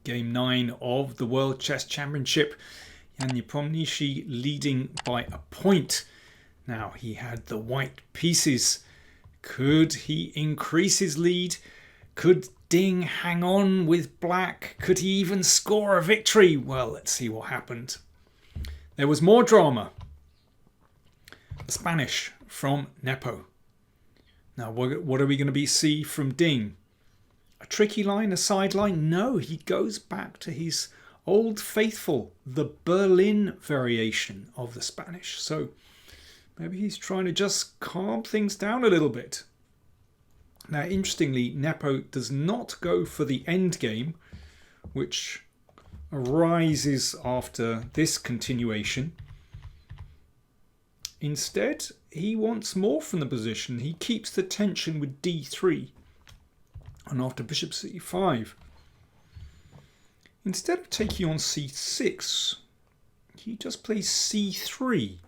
Game 9 of the World Chess Championship. Jan Nepomniachtchi leading by a point. Now he had the white pieces. Could he increase his lead? Could Ding hang on with black? Could he even score a victory? Well, let's see what happened. There was more drama. The Spanish from Nepo. Now what are we going to see from Ding? A tricky line, a sideline? No, he goes back to his old faithful, the Berlin variation of the Spanish. So maybe he's trying to just calm things down a little bit. Now, interestingly, Nepo does not go for the endgame, which arises after this continuation. Instead, he wants more from the position. He keeps the tension with d3. And after bishop c5, instead of taking on c6, he just plays c3.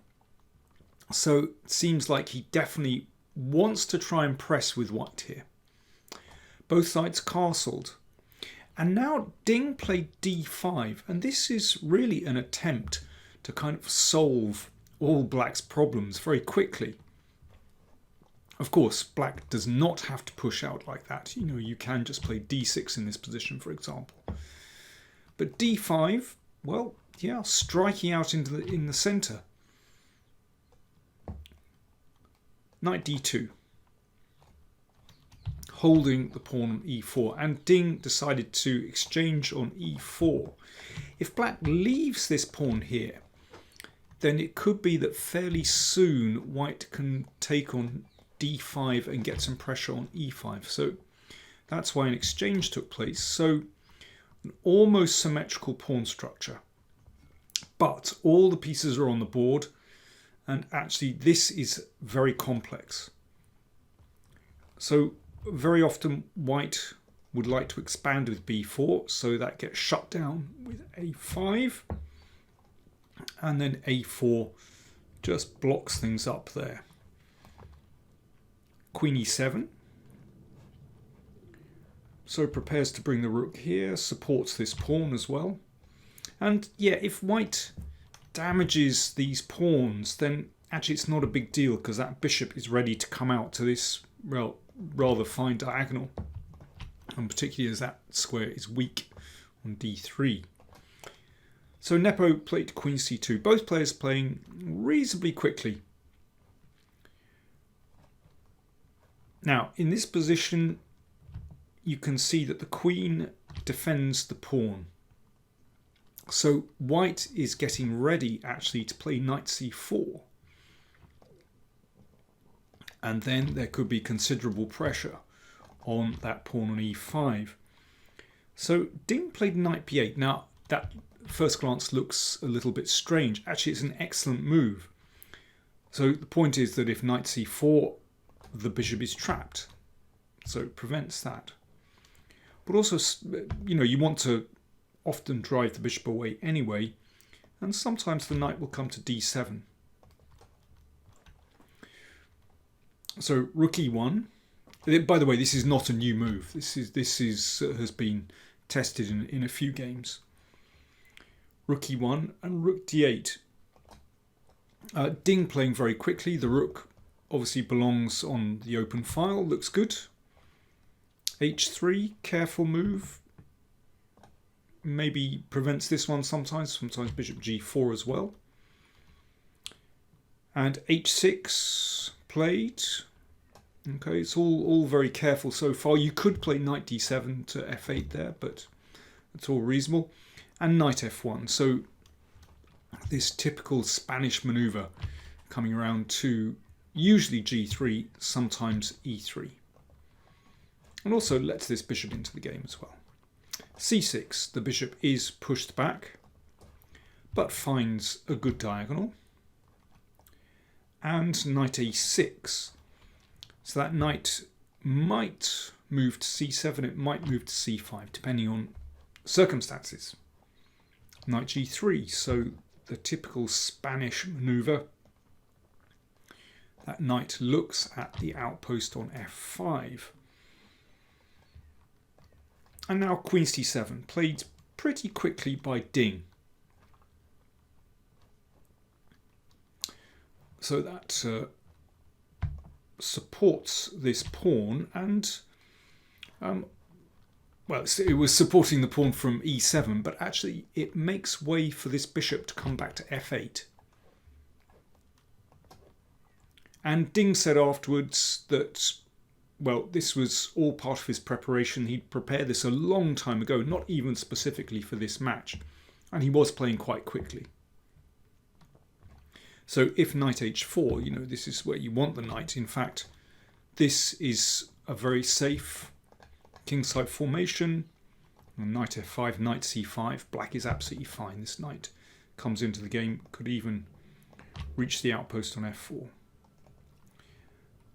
So it seems like he definitely wants to try and press with white here. Both sides castled. And now Ding played d5. And this is really an attempt to kind of solve all black's problems very quickly. Of course, black does not have to push out like that. You can just play d6 in this position, for example. But d5, well, yeah, striking out in the centre. Knight d2. Holding the pawn on e4. And Ding decided to exchange on e4. If black leaves this pawn here, then it could be that fairly soon white can take on d5 and get some pressure on e5. So that's why an exchange took place. So an almost symmetrical pawn structure. But all the pieces are on the board, and actually this is very complex. So very often white would like to expand with b4, so that gets shut down with a5, and then a4 just blocks things up there. Queen e7. So prepares to bring the rook here, supports this pawn as well. And yeah, if white damages these pawns, then actually it's not a big deal because that bishop is ready to come out to this rather fine diagonal. And particularly as that square is weak on d3. So Nepo played queen c2. Both players playing reasonably quickly. Now, in this position, you can see that the queen defends the pawn. So white is getting ready actually to play knight c4. And then there could be considerable pressure on that pawn on e5. So Ding played knight b8. Now, that first glance looks a little bit strange. Actually, it's an excellent move. So the point is that if knight c4, the bishop is trapped, so it prevents that. But also, you want to often drive the bishop away anyway, and sometimes the knight will come to d7. So rook e1. By the way, this is not a new move. This has been tested in a few games. Rook e1 and rook d8. Ding playing very quickly. The rook obviously belongs on the open file, looks good. h3, careful move. Maybe prevents this one sometimes bishop g4 as well. And h6 played. Okay, it's all very careful so far. You could play knight d7 to f8 there, but it's all reasonable. And knight f1. So this typical Spanish maneuver coming around to usually g3, sometimes e3. And also lets this bishop into the game as well. c6, the bishop is pushed back, but finds a good diagonal. And knight a6. So that knight might move to c7, it might move to c5, depending on circumstances. Knight g3, so the typical Spanish maneuver. That knight looks at the outpost on f5. And now queen c7, played pretty quickly by Ding. So that supports this pawn, and well, it was supporting the pawn from e7, but actually it makes way for this bishop to come back to f8. And Ding said afterwards that, well, this was all part of his preparation. He'd prepared this a long time ago, not even specifically for this match. And he was playing quite quickly. So if knight h4, you know, this is where you want the knight. In fact, this is a very safe Kingside formation. Knight f5, knight c5. Black is absolutely fine. This knight comes into the game, could even reach the outpost on f4.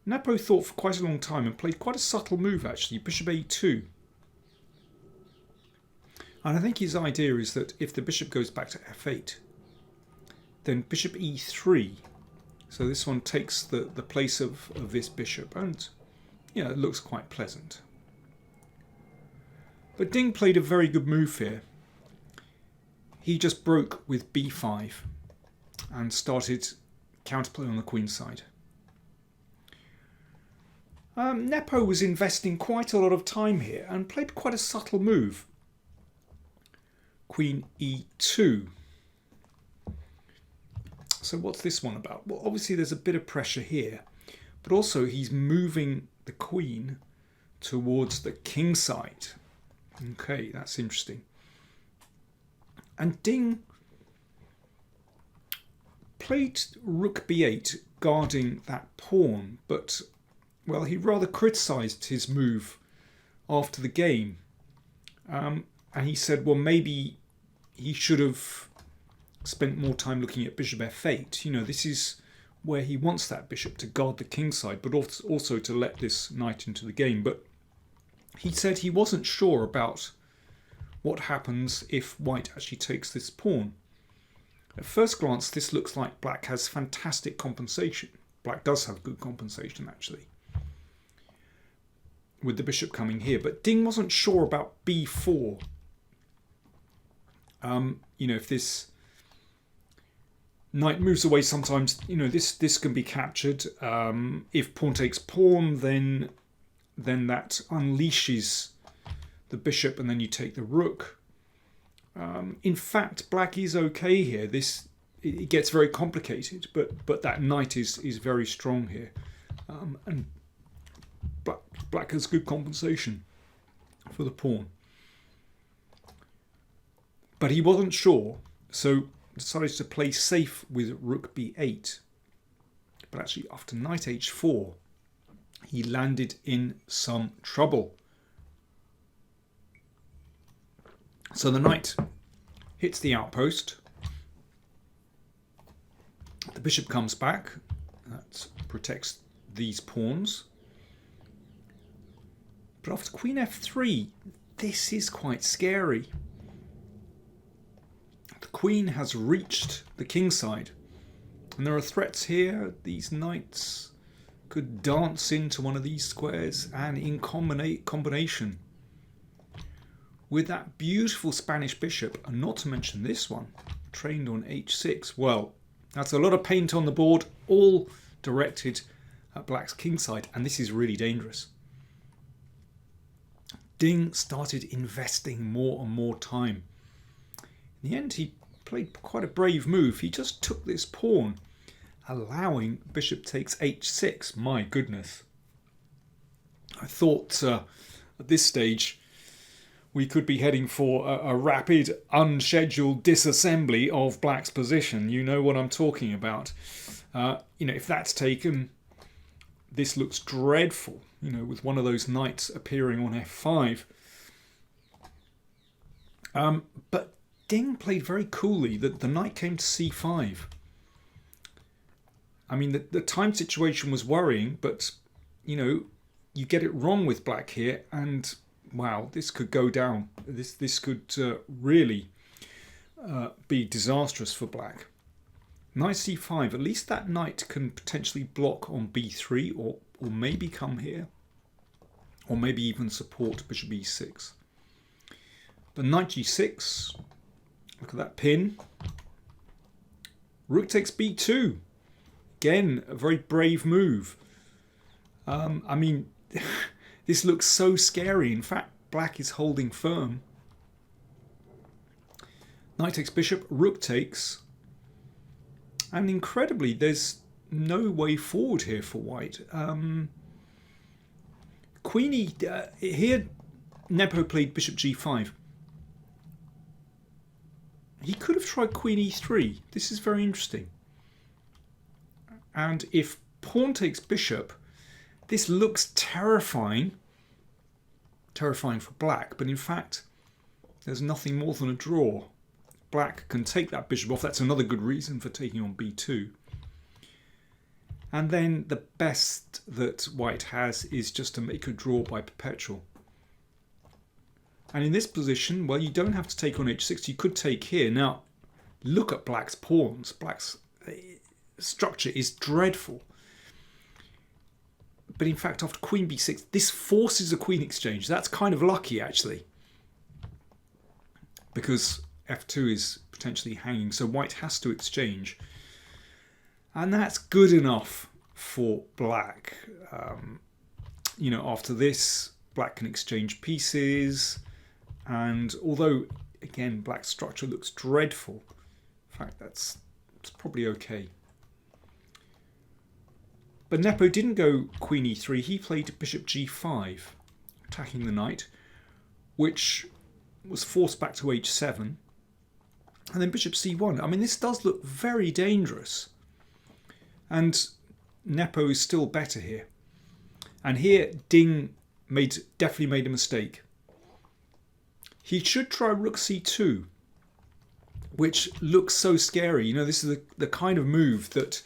Nepo thought for quite a long time and played quite a subtle move actually, bishop a2. And I think his idea is that if the bishop goes back to f8, then bishop e3. So this one takes the place of this bishop, and yeah, it looks quite pleasant. But Ding played a very good move here. He just broke with b5 and started counterplay on the queen side. Nepo was investing quite a lot of time here and played quite a subtle move. Queen e2. So what's this one about? Well, obviously there's a bit of pressure here, but also he's moving the queen towards the king side. Okay, that's interesting. And Ding played rook b8, guarding that pawn, but well, he rather criticised his move after the game. And he said, well, maybe he should have spent more time looking at bishop f8. You know, this is where he wants that bishop to guard the king side, but also to let this knight into the game. But he said he wasn't sure about what happens if white actually takes this pawn. At first glance, this looks like black has fantastic compensation. Black does have good compensation, actually, with the bishop coming here. But Ding wasn't sure about b4. You know, if this knight moves away sometimes, you know, this can be captured. If pawn takes pawn, then that unleashes the bishop and then you take the rook. In fact, black is okay here. It gets very complicated, but that knight is very strong here. And black has good compensation for the pawn. But he wasn't sure, so decided to play safe with rook b8. But actually, after knight h4, he landed in some trouble. So the knight hits the outpost. The bishop comes back. That protects these pawns. But after queen f3, this is quite scary. The queen has reached the king side. And there are threats here. These knights could dance into one of these squares, and in combination with that beautiful Spanish bishop, and not to mention this one, trained on h6, well, that's a lot of paint on the board, all directed at black's king side, and this is really dangerous. Ding started investing more and more time. In the end, he played quite a brave move. He just took this pawn, allowing bishop takes h6. My goodness. I thought at this stage we could be heading for a rapid, unscheduled disassembly of black's position. You know what I'm talking about. You know, if that's taken, this looks dreadful. You know, with one of those knights appearing on f5. But Ding played very coolly. The knight came to c5. I mean, the time situation was worrying, but, you know, you get it wrong with black here, and wow, this could go down. This could really be disastrous for black. Knight c5, at least that knight can potentially block on b3, or maybe come here, or maybe even support bishop e6. But knight g6, look at that pin. Rook takes b2. Again, a very brave move. I mean, this looks so scary. In fact, black is holding firm. Knight takes bishop, rook takes. And incredibly, there's no way forward here for white. Queenie, here Nepo played bishop g5. He could have tried queen e3. This is very interesting. And if pawn takes bishop, this looks terrifying. Terrifying for black, but in fact, there's nothing more than a draw. Black can take that bishop off. That's another good reason for taking on b2. And then the best that white has is just to make a draw by perpetual. And in this position, well, you don't have to take on h6. You could take here. Now, look at black's pawns. Black's structure is dreadful. But in fact, after queen b6, this forces a queen exchange. That's kind of lucky, actually, because f2 is potentially hanging. So white has to exchange. And that's good enough for black. You know, after this, black can exchange pieces. And although, again, black's structure looks dreadful, in fact, it's probably okay. But Nepo didn't go queen e3. He played bishop g5, attacking the knight, which was forced back to h7. And then bishop c1. I mean, this does look very dangerous. And Nepo is still better here. And here, Ding definitely made a mistake. He should try rook c2, which looks so scary. You know, this is the kind of move that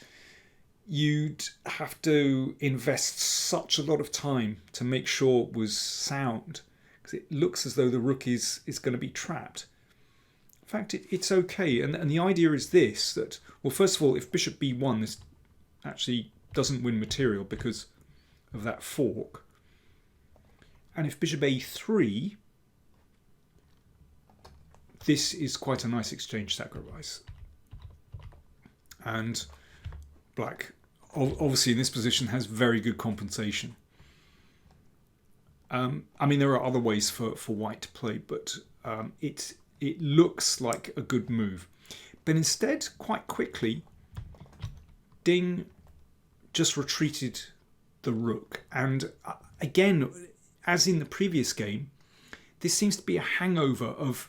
you'd have to invest such a lot of time to make sure was sound, because it looks as though the rook is going to be trapped. In fact, it's okay. And the idea is this, that, well, first of all, if bishop b1, this actually doesn't win material because of that fork. And if bishop a3, this is quite a nice exchange sacrifice. And black, obviously in this position, has very good compensation. I mean, there are other ways for white to play, but it looks like a good move. But instead, quite quickly, Ding just retreated the rook. And again, as in the previous game, this seems to be a hangover of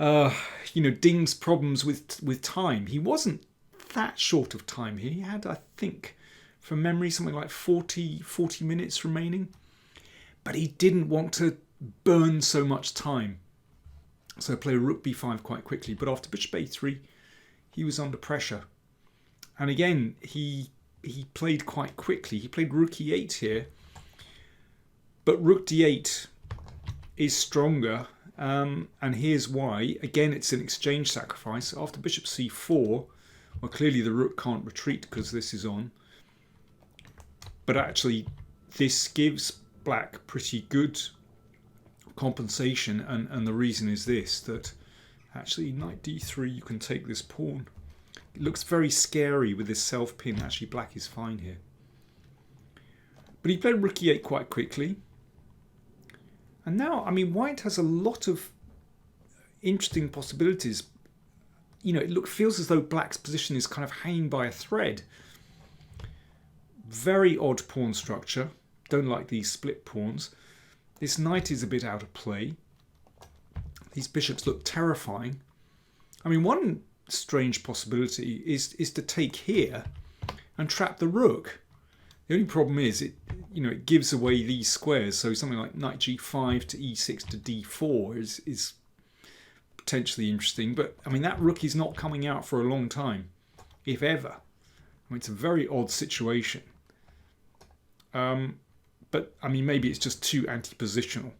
you know, Ding's problems with time. He wasn't that short of time here. He had, I think, from memory, something like 40 minutes remaining. But he didn't want to burn so much time. So play rook b5 quite quickly. But after bishop a3, he was under pressure. And again, he played quite quickly. He played rook e8 here. But rook d8 is stronger. And here's why. Again, it's an exchange sacrifice. After bishop c4, well, clearly the rook can't retreat because this is on. But actually, this gives black pretty good compensation. And the reason is this, that actually knight d3, you can take this pawn. It looks very scary with this self pin. Actually, black is fine here. But he played rook e8 quite quickly. And now, I mean, white has a lot of interesting possibilities. You know, it feels as though black's position is kind of hanging by a thread. Very odd pawn structure. Don't like these split pawns. This knight is a bit out of play. These bishops look terrifying. I mean, one strange possibility is to take here and trap the rook. The only problem is it gives away these squares. So something like knight g5 to e6 to d4 is potentially interesting. But I mean, that rook is not coming out for a long time, if ever. I mean, it's a very odd situation. But I mean, maybe it's just too anti-positional.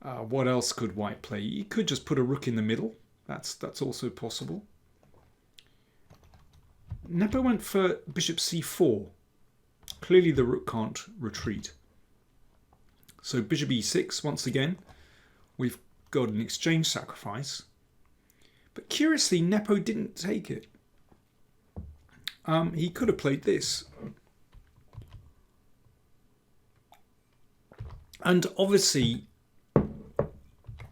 What else could white play? You could just put a rook in the middle. That's also possible. Nepo went for bishop c4. Clearly the rook can't retreat. So bishop e6 once again. we've got an exchange sacrifice. But curiously, Nepo didn't take it. He could have played this. And obviously,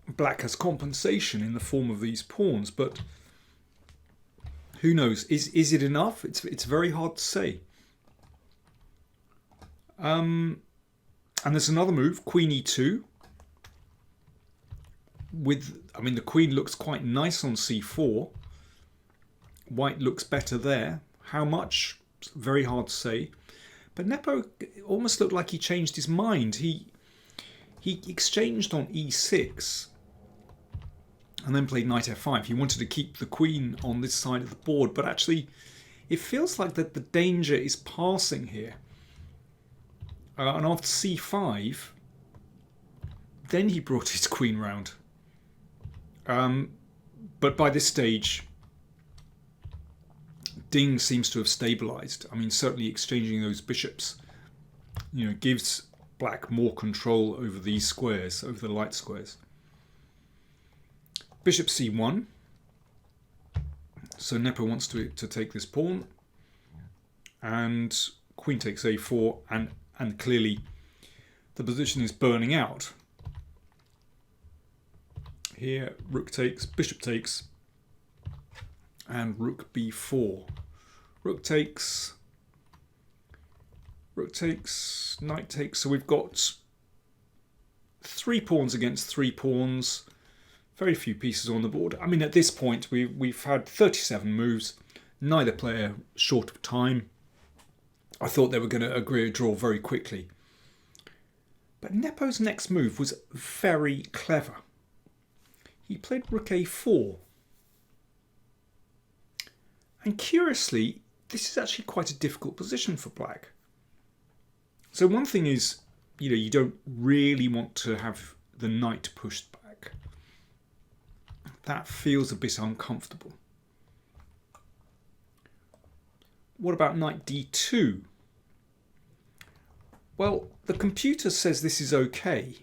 black has compensation in the form of these pawns, but who knows? Is it enough? It's very hard to say. And there's another move, Queen E2. The queen looks quite nice on C4. White looks better there. How much? It's very hard to say. But Nepo almost looked like he changed his mind. He exchanged on E6 and then played knight F5. He wanted to keep the queen on this side of the board, but actually it feels like that the danger is passing here. And after C5, then he brought his queen round. But by this stage, Ding seems to have stabilized. I mean, certainly exchanging those bishops, gives black more control over these squares, over the light squares. Bishop C1. So Nepo wants to take this pawn. And queen takes A4, and clearly the position is burning out. Here, rook takes, bishop takes, and rook b4. Rook takes, knight takes. So we've got 3 pawns against 3 pawns. Very few pieces on the board. I mean, at this point, we've had 37 moves. Neither player short of time. I thought they were going to agree a draw very quickly. But Nepo's next move was very clever. He played rook a4. And curiously, this is actually quite a difficult position for black. So one thing is, you don't really want to have the knight pushed back. That feels a bit uncomfortable. What about knight d2? Well, the computer says this is okay,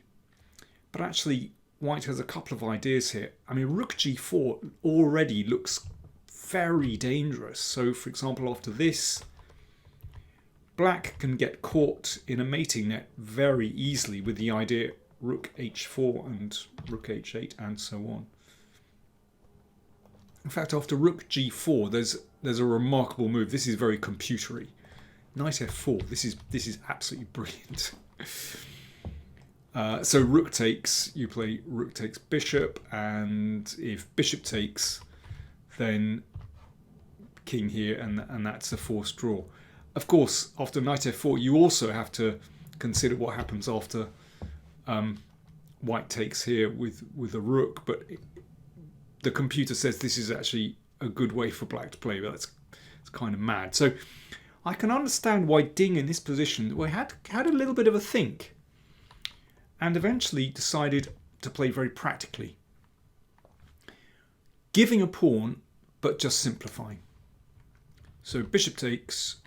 but actually white has a couple of ideas here. I mean, rook g4 already looks very dangerous. So, for example, after this, black can get caught in a mating net very easily with the idea rook h4 and rook h8 and so on. In fact, after rook g4, there's a remarkable move. This is very computery. Knight f4. This is absolutely brilliant. So rook takes. You play rook takes bishop, and if bishop takes, then king here, and that's a forced draw. Of course, after knight f4, you also have to consider what happens after white takes here with a rook, but the computer says this is actually a good way for black to play, but it's kind of mad. So I can understand why Ding in this position had a little bit of a think and eventually decided to play very practically. Giving a pawn, but just simplifying. So bishop takes.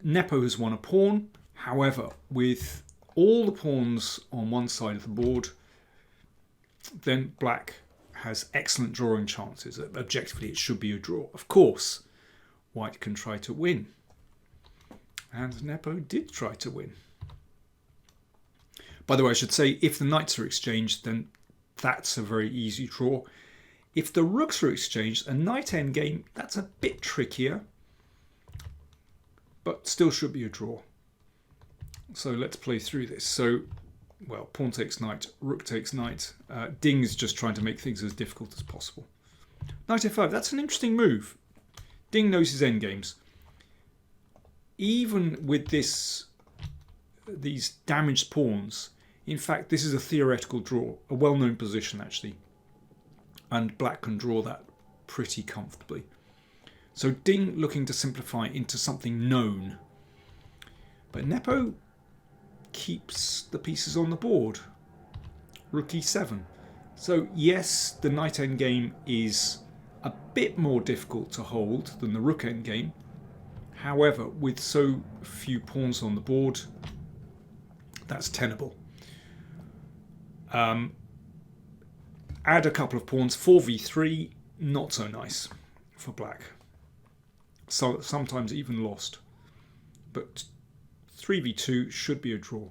Nepo has won a pawn. However, with all the pawns on one side of the board, then black has excellent drawing chances. Objectively, it should be a draw. Of course, white can try to win. And Nepo did try to win. By the way, I should say, if the knights are exchanged, then that's a very easy draw. If the rooks are exchanged, a knight endgame, that's a bit trickier, but still should be a draw. So let's play through this. So, well, pawn takes knight, rook takes knight. Ding is just trying to make things as difficult as possible. Knight f5, that's an interesting move. Ding knows his endgames. Even with these damaged pawns, in fact, this is a theoretical draw, a well-known position actually. And black can draw that pretty comfortably. So Ding looking to simplify into something known. But Nepo keeps the pieces on the board. Rook e7. So yes, the knight endgame is a bit more difficult to hold than the rook endgame. However, with so few pawns on the board, that's tenable. Add a couple of pawns. 4v3, not so nice for black. So sometimes even lost. But 3v2 should be a draw.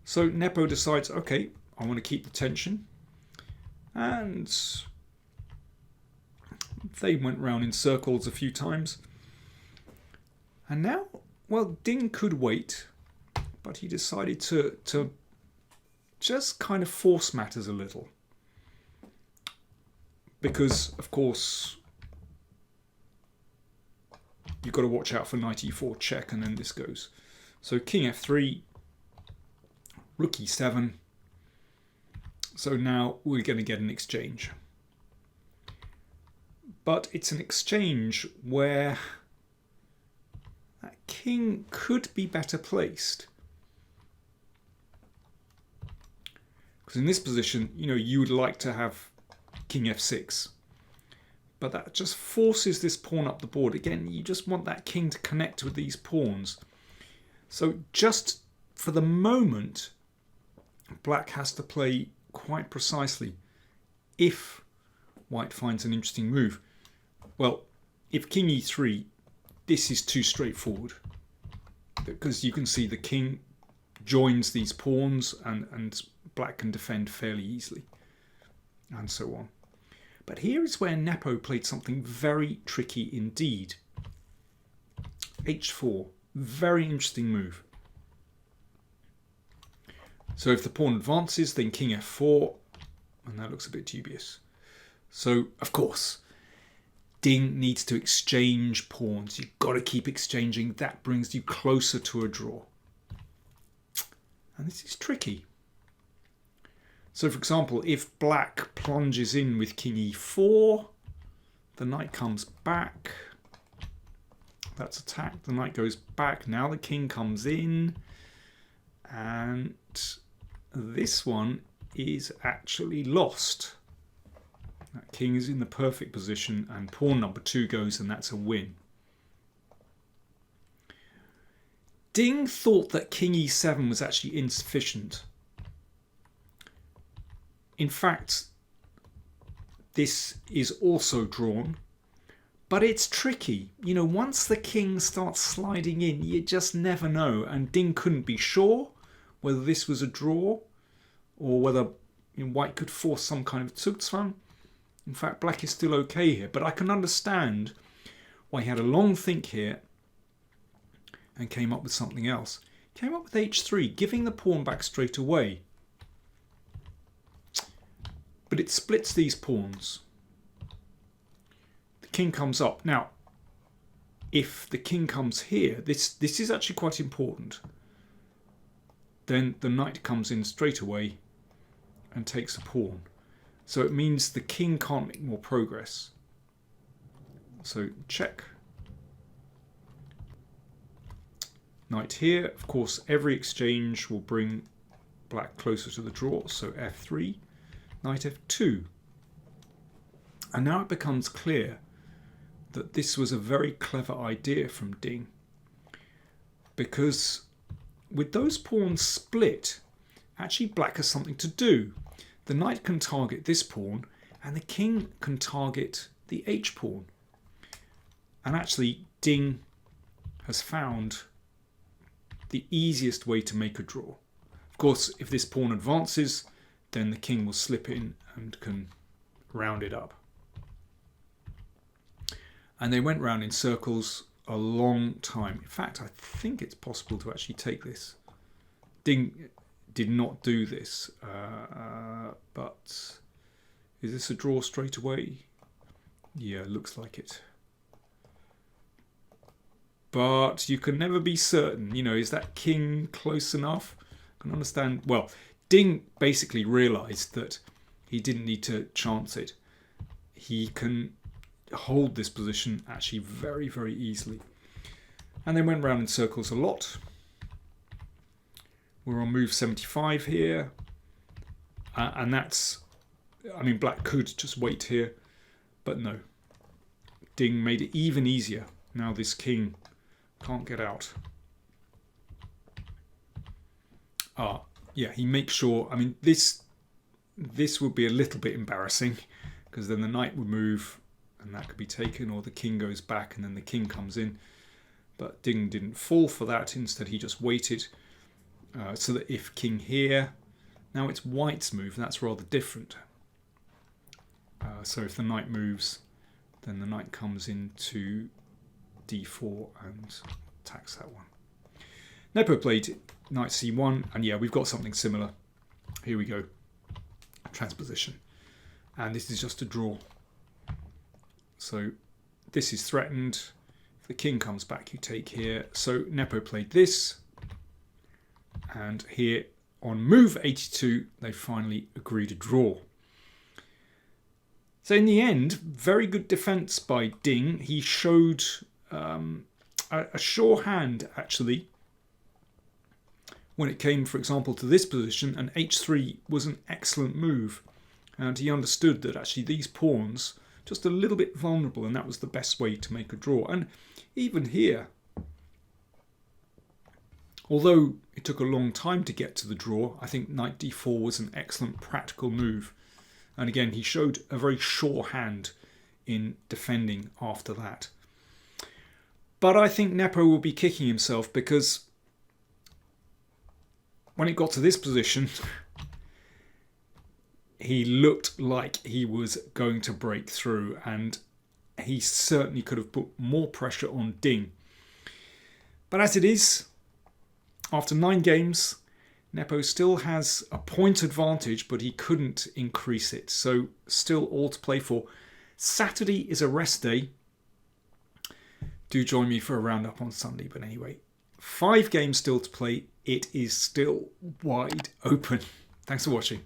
So Nepo decides, okay, I want to keep the tension. And they went round in circles a few times. And now, well, Ding could wait, but he decided to just kind of force matters a little. Because, of course, you've got to watch out for knight e4 check, and then this goes. So king f3, rook e7. So now we're going to get an exchange. But it's an exchange where that king could be better placed. Because in this position, you know, you would like to have king f6. But that just forces this pawn up the board. Again, you just want that king to connect with these pawns. So just for the moment, black has to play quite precisely if white finds an interesting move. Well, if king e3, this is too straightforward. Because you can see the king joins these pawns and black can defend fairly easily. And so on. But here is where Nepo played something very tricky indeed. h4, very interesting move. So if the pawn advances, then king f4, and that looks a bit dubious. So, of course, Ding needs to exchange pawns. You've got to keep exchanging. That brings you closer to a draw. And this is tricky. So, for example, if black plunges in with king e4, the knight comes back. That's attacked. The knight goes back. Now the king comes in. And this one is actually lost. That king is in the perfect position, and pawn number 2 goes, and that's a win. Ding thought that king e7 was actually insufficient. In fact, this is also drawn, but it's tricky. You know, once the king starts sliding in, you just never know. And Ding couldn't be sure whether this was a draw or whether white could force some kind of Zugzwang. In fact, black is still okay here, but I can understand why he had a long think here and came up with something else. Came up with h3, giving the pawn back straight away. But it splits these pawns. The king comes up. Now, if the king comes here, this is actually quite important. Then the knight comes in straight away and takes a pawn. So it means the king can't make more progress. So check. Knight here. Of course, every exchange will bring black closer to the draw. So f3. Knight f2. And now it becomes clear that this was a very clever idea from Ding. Because with those pawns split, actually black has something to do. The knight can target this pawn, and the king can target the h-pawn. And actually, Ding has found the easiest way to make a draw. Of course, if this pawn advances, then the king will slip in and can round it up. And they went round in circles a long time. In fact, I think it's possible to actually take this. Ding did not do this, but is this a draw straight away? Yeah, looks like it. But you can never be certain. You know, is that king close enough? I can understand. Well, Ding basically realised that he didn't need to chance it. He can hold this position actually very, very easily. And they went round in circles a lot. We're on move 75 here. And that's, I mean, black could just wait here, but no. Ding made it even easier. Now this king can't get out. yeah, he makes sure. I mean, this would be a little bit embarrassing because then the knight would move and that could be taken, or the king goes back and then the king comes in. But Ding didn't fall for that. Instead, he just waited so that if king here, now it's white's move. That's rather different. So if the knight moves, then the knight comes into d4 and attacks that one. Nepo played knight c1, and yeah, we've got something similar. Here we go. Transposition. And this is just a draw. So this is threatened. If the king comes back, you take here. So Nepo played this. And here on move 82, they finally agreed a draw. So in the end, very good defense by Ding. He showed a sure hand, actually, when it came, for example, to this position. And h3 was an excellent move. And he understood that actually these pawns just a little bit vulnerable, and that was the best way to make a draw. And even here, although it took a long time to get to the draw, I think knight d4 was an excellent practical move. And again, he showed a very sure hand in defending after that. But I think Nepo will be kicking himself because when it got to this position, he looked like he was going to break through, and he certainly could have put more pressure on Ding. But as it is, after 9 games, Nepo still has a point advantage, but he couldn't increase it. So still all to play for. Saturday is a rest day. Do join me for a roundup on Sunday. But anyway, 5 games still to play. It is still wide open. Thanks for watching.